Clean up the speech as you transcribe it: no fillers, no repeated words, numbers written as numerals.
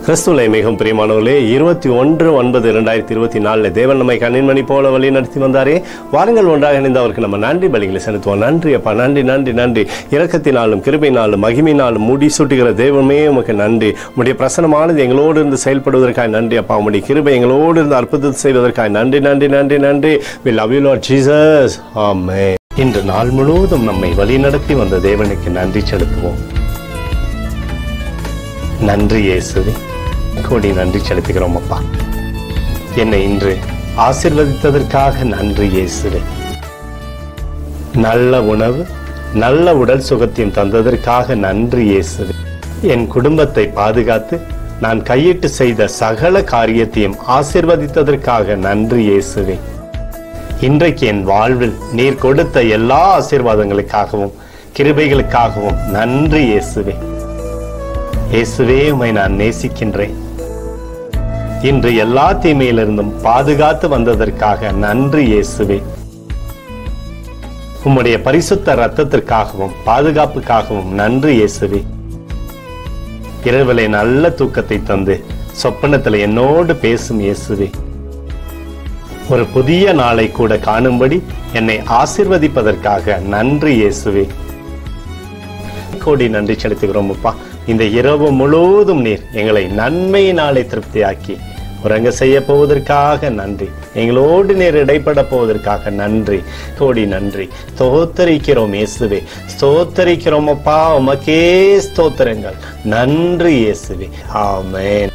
கிறிஸ்துவிலே மிகவும் பிரியமானவர்களே, 21/9/2024 தேவன் நம்மை கண்ணின்மணி போல வழி நடத்தி வந்தாரே. வாருங்கள் ஒன்றாக இணைந்து அவருக்கு நம்ம நன்றி பலிகளை செலுத்துவோம். நன்றி அப்பா, நன்றி நன்றி நன்றி. இரக்கத்தினாலும் கிருபையினாலும் மகிமையினாலும் முடி சூட்டுகிற தேவமே உமக்கு நன்றி. உம்முடைய பிரசனமானது எங்களோடு இருந்து செயல்படுவதற்காக நன்றி அப்பா. உம்முடைய கிருபை எங்களோடு இருந்து அற்புதத்தை செய்வதற்காக நன்றி நன்றி நன்றி நன்றி. We love you Lord Jesus. Amen. இன்று நாள் முழுவதும் நம்மை வழி நடத்தி வந்த தேவனுக்கு நன்றி செலுத்துவோம். நன்றி இயேசுவே, கோடி நன்றி செலுத்துகிறோம் அப்பா. என்னை இன்று ஆசீர்வதித்ததற்காக நன்றி இயேசுவே. நல்ல உணவு, நல்ல உடல் சுகத்தையும் தந்ததற்காக நன்றி இயேசுவே. என் குடும்பத்தை பாதுகாத்து நான் கையிட்டு செய்த சகல காரியத்தையும் ஆசீர்வதித்ததற்காக நன்றி இயேசுவே. இன்றைக்கு என் வாழ்வில் நீர் கொடுத்த எல்லா ஆசீர்வாதங்களுக்காகவும் கிருபைகளுக்காகவும் நன்றி இயேசுவே. இயேசுவே, உம்மை நான் நேசிக்கின்றேன். இன்று எல்லா தீமையிலிருந்தும் பாதுகாத்து வந்ததற்காக நன்றி இயேசுவே. உம்முடைய பரிசுத்த இரத்தத்திற்காகவும் பாதுகாப்புக்காகவும் நன்றி இயேசுவே. இரவிலே நல்ல தூக்கத்தை தந்து சொப்பனத்தில் என்னோடு பேசும் இயேசுவே. ஒரு புதிய நாளை கூட காணும்படி என்னை ஆசீர்வதிப்பதற்காக நன்றி இயேசுவே. கோடி நன்றி செலுத்துகிறோம் அப்பா. இந்த இரவு முழுவதும் நீர் எங்களை நன்மையினாலே திருப்தியாக்கி உறங்க செய்ய போவதற்காக நன்றி. எங்களோடு நீர் இடைப்பட போவதற்காக நன்றி, கோடி நன்றி. ஸ்தோத்தரிக்கிறோம் இயேசுவே, ஸ்தோத்தரிக்கிறோம் அப்பா. உமக்கே ஸ்தோத்திரங்கள். நன்றி இயேசுவே. ஆமென்.